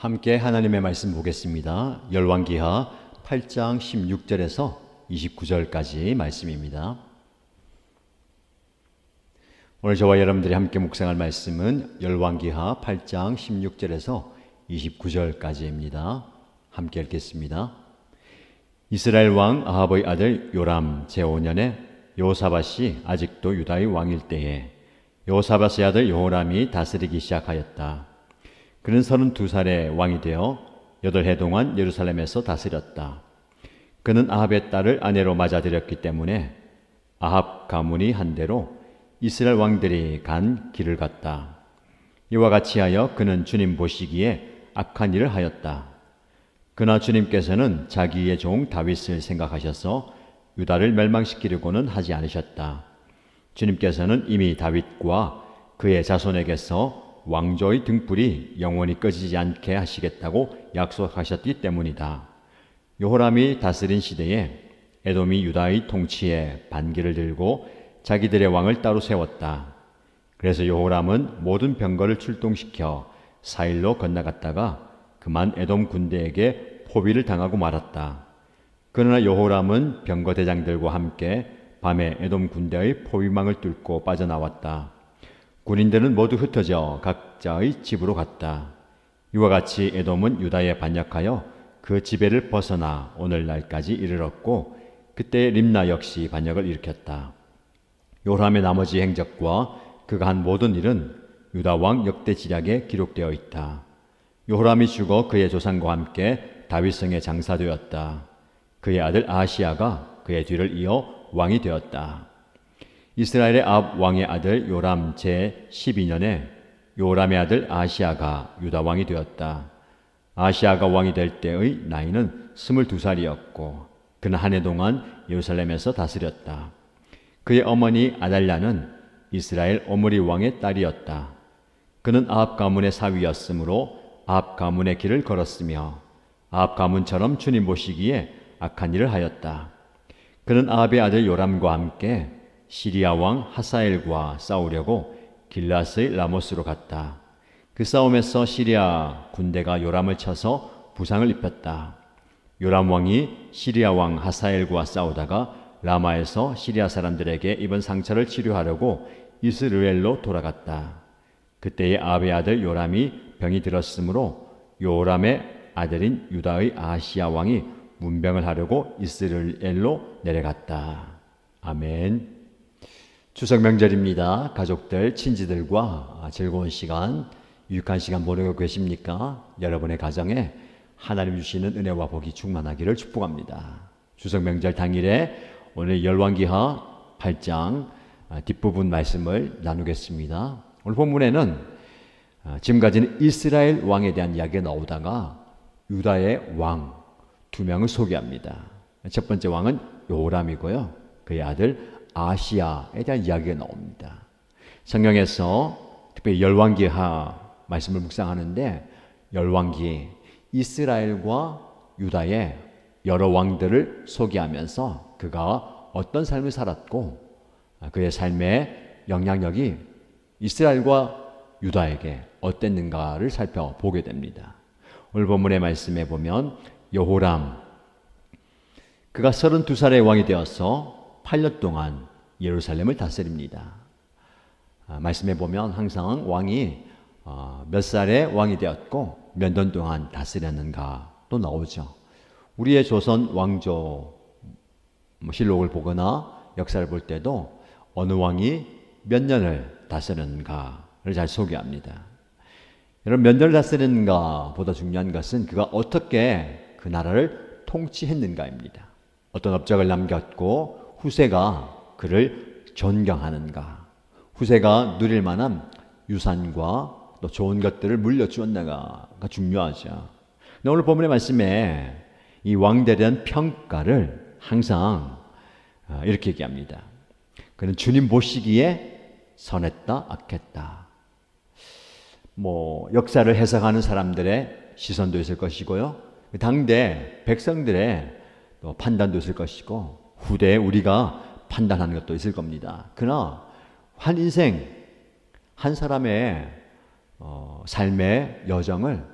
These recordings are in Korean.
함께 하나님의 말씀 보겠습니다. 열왕기하 8장 16절에서 29절까지 말씀입니다. 오늘 저와 여러분들이 함께 묵상할 말씀은 열왕기하 8장 16절에서 29절까지입니다. 함께 읽겠습니다. 이스라엘 왕 아합의 아들 요람 제5년에 여호사밧이 아직도 유다의 왕일 때에 여호사밧의 아들 여호람이 다스리기 시작하였다. 그는 32살에 왕이 되어 8해 동안 예루살렘에서 다스렸다. 그는 아합의 딸을 아내로 맞아들였기 때문에 아합 가문이 한 대로 이스라엘 왕들이 간 길을 갔다. 이와 같이 하여 그는 주님 보시기에 악한 일을 하였다. 그러나 주님께서는 자기의 종 다윗을 생각하셔서 유다를 멸망시키려고는 하지 않으셨다. 주님께서는 이미 다윗과 그의 자손에게서 왕조의 등불이 영원히 꺼지지 않게 하시겠다고 약속하셨기 때문이다. 여호람이 다스린 시대에 에돔이 유다의 통치에 반기를 들고 자기들의 왕을 따로 세웠다. 그래서 여호람은 모든 병거를 출동시켜 사일로 건너갔다가 그만 에돔 군대에게 포위를 당하고 말았다. 그러나 여호람은 병거 대장들과 함께 밤에 에돔 군대의 포위망을 뚫고 빠져나왔다. 군인들은 모두 흩어져 각자의 집으로 갔다. 이와 같이 에돔은 유다에 반역하여 그 지배를 벗어나 오늘날까지 이르렀고 그때 림나 역시 반역을 일으켰다. 요람의 나머지 행적과 그가 한 모든 일은 유다 왕 역대지략에 기록되어 있다. 요람이 죽어 그의 조상과 함께 다윗성에 장사되었다. 그의 아들 아하시야가 그의 뒤를 이어 왕이 되었다. 이스라엘의 아합 왕의 아들 요람 제12년에 요람의 아들 아하시야가 유다 왕이 되었다. 아하시야가 왕이 될 때의 나이는 22살이었고 그는 한 해 동안 예루살렘에서 다스렸다. 그의 어머니 아달랴는 이스라엘 오므리 왕의 딸이었다. 그는 아합 가문의 사위였으므로 아합 가문의 길을 걸었으며 아합 가문처럼 주님 보시기에 악한 일을 하였다. 그는 아합의 아들 요람과 함께 시리아 왕 하사엘과 싸우려고 길라스의 라모스로 갔다. 그 싸움에서 시리아 군대가 요람을 쳐서 부상을 입혔다. 요람 왕이 시리아 왕 하사엘과 싸우다가 라마에서 시리아 사람들에게 입은 상처를 치료하려고 이스르엘로 돌아갔다. 그때의 아합의 아들 요람이 병이 들었으므로 요람의 아들인 유다의 아하시야 왕이 문병을 하려고 이스라엘로 내려갔다. 아멘. 추석 명절입니다. 가족들, 친지들과 즐거운 시간, 유익한 시간 보내고 계십니까? 여러분의 가정에 하나님 주시는 은혜와 복이 충만하기를 축복합니다. 추석 명절 당일에 오늘 열왕기하 8장 뒷부분 말씀을 나누겠습니다. 오늘 본문에는 지금까지는 이스라엘 왕에 대한 이야기가 나오다가 유다의 왕 2명을 소개합니다. 첫 번째 왕은 요람이고요. 그의 아들 아하시야에 대한 이야기가 나옵니다. 성경에서 특별히 열왕기하 말씀을 묵상하는데 열왕기 이스라엘과 유다의 여러 왕들을 소개하면서 그가 어떤 삶을 살았고 그의 삶의 영향력이 이스라엘과 유다에게 어땠는가를 살펴보게 됩니다. 오늘 본문의 말씀에 보면 여호람 그가 32살의 왕이 되어서 8년 동안 예루살렘을 다스립니다. 말씀해 보면 항상 왕이 몇 살에 왕이 되었고 몇 년 동안 다스렸는가 또 나오죠. 우리의 조선 왕조 실록을 보거나 역사를 볼 때도 어느 왕이 몇 년을 다스렸는가를 잘 소개합니다. 여러분 몇 년을 다스렸는가 보다 중요한 것은 그가 어떻게 그 나라를 통치했는가입니다. 어떤 업적을 남겼고 후세가 그를 존경하는가, 후세가 누릴 만한 유산과 또 좋은 것들을 물려주었는가가 중요하죠. 근데 오늘 본문의 말씀에 이 왕들에 대한 평가를 항상 이렇게 얘기합니다. 그는 주님 보시기에 선했다, 악했다. 역사를 해석하는 사람들의 시선도 있을 것이고요. 당대 백성들의 또 판단도 있을 것이고 후대에 우리가 판단하는 것도 있을 겁니다. 그러나 한 인생, 한 사람의 삶의 여정을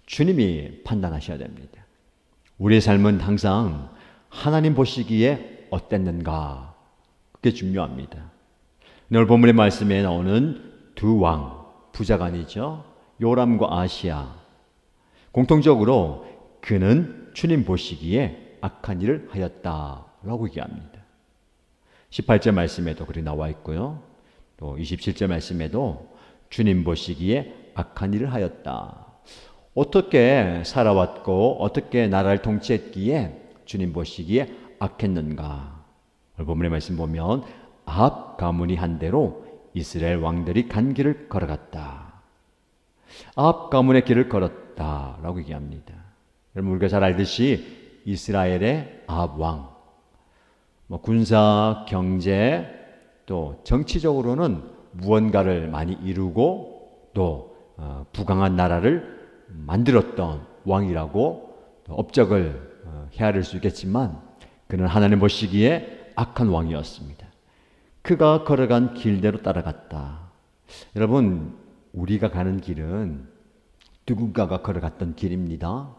주님이 판단하셔야 됩니다. 우리의 삶은 항상 하나님 보시기에 어땠는가, 그게 중요합니다. 오늘 본문의 말씀에 나오는 두 왕, 부자간이죠. 요람과 아시야. 공통적으로 그는 주님 보시기에 악한 일을 하였다라고 얘기합니다. 18절 말씀에도 그렇게 나와 있고요. 또 27절 말씀에도 주님 보시기에 악한 일을 하였다. 어떻게 살아왔고 어떻게 나라를 통치했기에 주님 보시기에 악했는가. 오늘 본문의 말씀 보면 아합 가문이 한 대로 이스라엘 왕들이 간 길을 걸어갔다. 아합 가문의 길을 걸었다라고 얘기합니다. 여러분 우리가 잘 알듯이 이스라엘의 아합 왕, 군사, 경제, 또 정치적으로는 무언가를 많이 이루고 또 부강한 나라를 만들었던 왕이라고 업적을 헤아릴 수 있겠지만 그는 하나님 보시기에 악한 왕이었습니다. 그가 걸어간 길대로 따라갔다. 여러분 우리가 가는 길은 누군가가 걸어갔던 길입니다.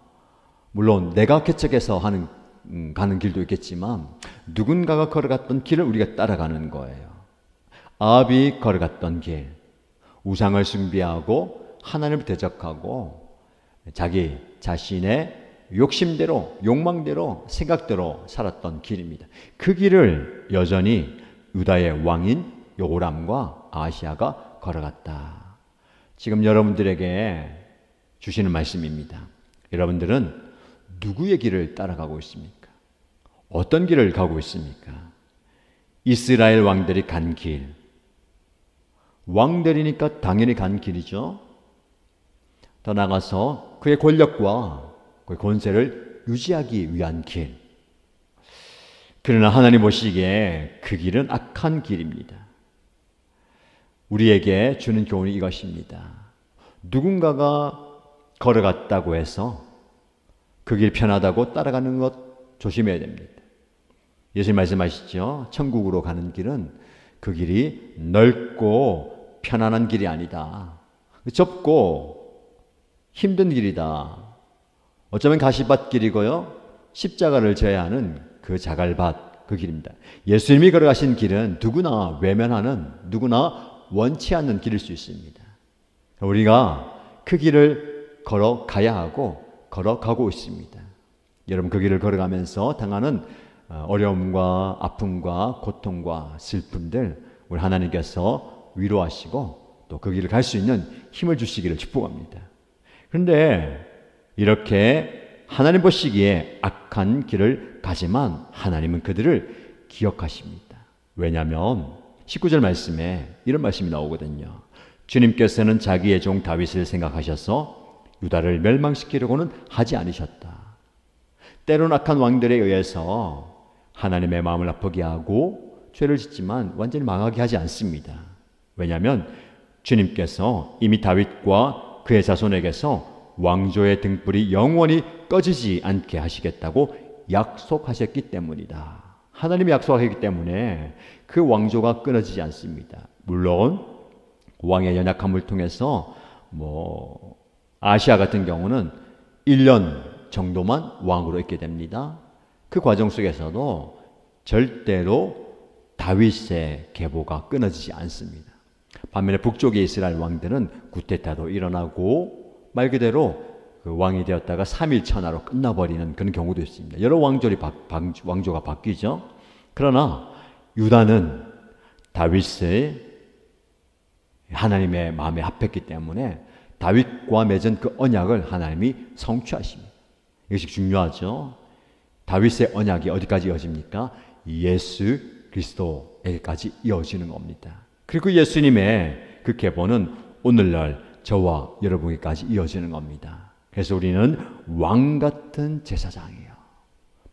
물론 내가 개척해서 가는 길도 있겠지만 누군가가 걸어갔던 길을 우리가 따라가는 거예요. 아합이 걸어갔던 길, 우상을 숭배하고 하나님을 대적하고 자기 자신의 욕심대로, 욕망대로, 생각대로 살았던 길입니다. 그 길을 여전히 유다의 왕인 요람과 아시야가 걸어갔다. 지금 여러분들에게 주시는 말씀입니다. 여러분들은 누구의 길을 따라가고 있습니까? 어떤 길을 가고 있습니까? 이스라엘 왕들이 간 길. 왕들이니까 당연히 간 길이죠. 더 나아가서 그의 권력과 그의 권세를 유지하기 위한 길. 그러나 하나님 보시기에 그 길은 악한 길입니다. 우리에게 주는 교훈이 이것입니다. 누군가가 걸어갔다고 해서 그 길 편하다고 따라가는 것 조심해야 됩니다. 예수님 말씀하시죠. 천국으로 가는 길은 그 길이 넓고 편안한 길이 아니다. 좁고 힘든 길이다. 어쩌면 가시밭길이고요. 십자가를 져야 하는 그 자갈밭 그 길입니다. 예수님이 걸어가신 길은 누구나 외면하는, 누구나 원치 않는 길일 수 있습니다. 우리가 그 길을 걸어가야 하고 걸어가고 있습니다. 여러분 그 길을 걸어가면서 당하는 어려움과 아픔과 고통과 슬픔들 우리 하나님께서 위로하시고 또 그 길을 갈 수 있는 힘을 주시기를 축복합니다. 그런데 이렇게 하나님 보시기에 악한 길을 가지만 하나님은 그들을 기억하십니다. 왜냐하면 19절 말씀에 이런 말씀이 나오거든요. 주님께서는 자기의 종 다윗을 생각하셔서 유다를 멸망시키려고는 하지 않으셨다. 때로는 악한 왕들에 의해서 하나님의 마음을 아프게 하고 죄를 짓지만 완전히 망하게 하지 않습니다. 왜냐하면 주님께서 이미 다윗과 그의 자손에게서 왕조의 등불이 영원히 꺼지지 않게 하시겠다고 약속하셨기 때문이다. 하나님이 약속하셨기 때문에 그 왕조가 끊어지지 않습니다. 물론 왕의 연약함을 통해서 아시아 같은 경우는 1년 정도만 왕으로 있게 됩니다. 그 과정 속에서도 절대로 다윗의 계보가 끊어지지 않습니다. 반면에 북쪽의 이스라엘 왕들은 구테타도 일어나고 말 그대로 그 왕이 되었다가 3일 천하로 끝나버리는 그런 경우도 있습니다. 여러 왕조가 바뀌죠. 그러나 유다는 다윗의 하나님의 마음에 합했기 때문에 다윗과 맺은 그 언약을 하나님이 성취하십니다. 이것이 중요하죠. 다윗의 언약이 어디까지 이어집니까? 예수 그리스도에게까지 이어지는 겁니다. 그리고 예수님의 그 계보는 오늘날 저와 여러분에게까지 이어지는 겁니다. 그래서 우리는 왕 같은 제사장이에요.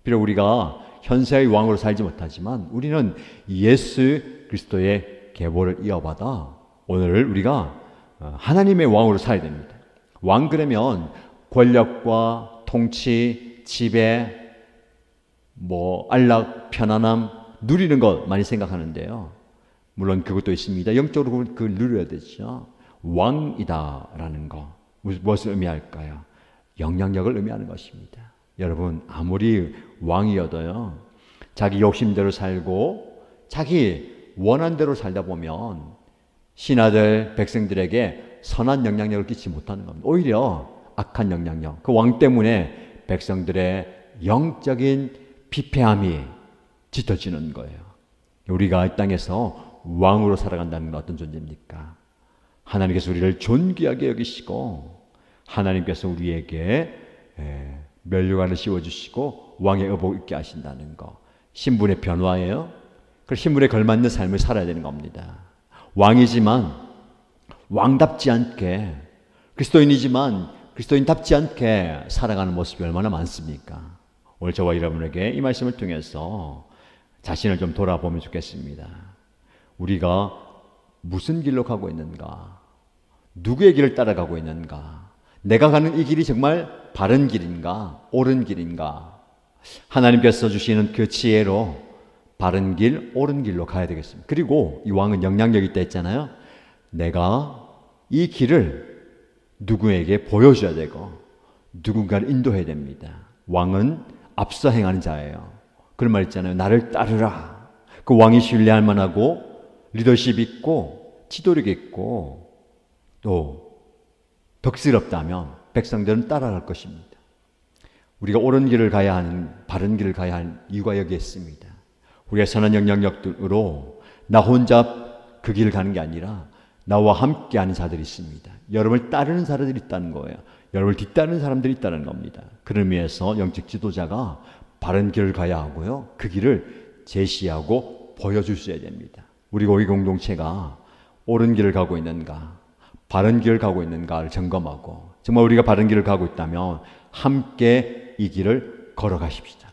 비록 우리가 현세의 왕으로 살지 못하지만 우리는 예수 그리스도의 계보를 이어받아 오늘 우리가 하나님의 왕으로 살아야 됩니다. 왕 그러면 권력과 통치, 지배, 안락, 편안함 누리는 것 많이 생각하는데요. 물론 그것도 있습니다. 영적으로 그걸 누려야 되죠. 왕이다라는 거 무엇을 의미할까요? 영향력을 의미하는 것입니다. 여러분, 아무리 왕이어도요, 자기 욕심대로 살고 자기 원한대로 살다 보면 신하들, 백성들에게 선한 영향력을 끼치지 못하는 겁니다. 오히려 악한 영향력, 그 왕 때문에 백성들의 영적인 피폐함이 짙어지는 거예요. 우리가 이 땅에서 왕으로 살아간다는 건 어떤 존재입니까? 하나님께서 우리를 존귀하게 여기시고 하나님께서 우리에게 면류관을 씌워주시고 왕의 의복을 입게 하신다는 거, 신분의 변화예요. 그 신분에 걸맞는 삶을 살아야 되는 겁니다. 왕이지만 왕답지 않게, 그리스도인이지만 그리스도인답지 않게 살아가는 모습이 얼마나 많습니까? 오늘 저와 여러분에게 이 말씀을 통해서 자신을 좀 돌아보면 좋겠습니다. 우리가 무슨 길로 가고 있는가? 누구의 길을 따라가고 있는가? 내가 가는 이 길이 정말 바른 길인가? 옳은 길인가? 하나님께서 주시는 그 지혜로 바른 길, 옳은 길로 가야 되겠습니다. 그리고 이 왕은 영향력이 있다 했잖아요. 내가 이 길을 누구에게 보여줘야 되고 누군가를 인도해야 됩니다. 왕은 앞서 행하는 자예요. 그런 말 있잖아요. 나를 따르라. 그 왕이 신뢰할 만하고 리더십 있고 지도력 있고 또 덕스럽다면 백성들은 따라갈 것입니다. 우리가 옳은 길을 가야 하는, 바른 길을 가야 하는 이유가 여기에 있습니다. 우리의 선한 영향력으로 나 혼자 그 길을 가는 게 아니라 나와 함께 하는 자들이 있습니다. 여러분을 따르는 사람들이 있다는 거예요. 여러분을 뒤따르는 사람들이 있다는 겁니다. 그런 의미에서 영적 지도자가 바른 길을 가야 하고요. 그 길을 제시하고 보여줄 수 있어야 됩니다. 우리가 우리 공동체가 옳은 길을 가고 있는가, 바른 길을 가고 있는가를 점검하고, 정말 우리가 바른 길을 가고 있다면 함께 이 길을 걸어가십시다.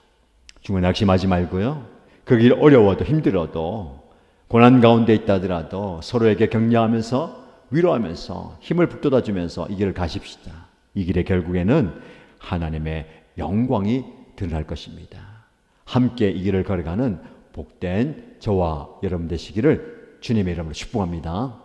중간에 낙심하지 말고요. 그 길 어려워도 힘들어도 고난 가운데 있다 하더라도 서로에게 격려하면서 위로하면서 힘을 북돋아주면서 이 길을 가십시다. 이 길의 결국에는 하나님의 영광이 드러날 것입니다. 함께 이 길을 걸어가는 복된 저와 여러분 되시기를 주님의 이름으로 축복합니다.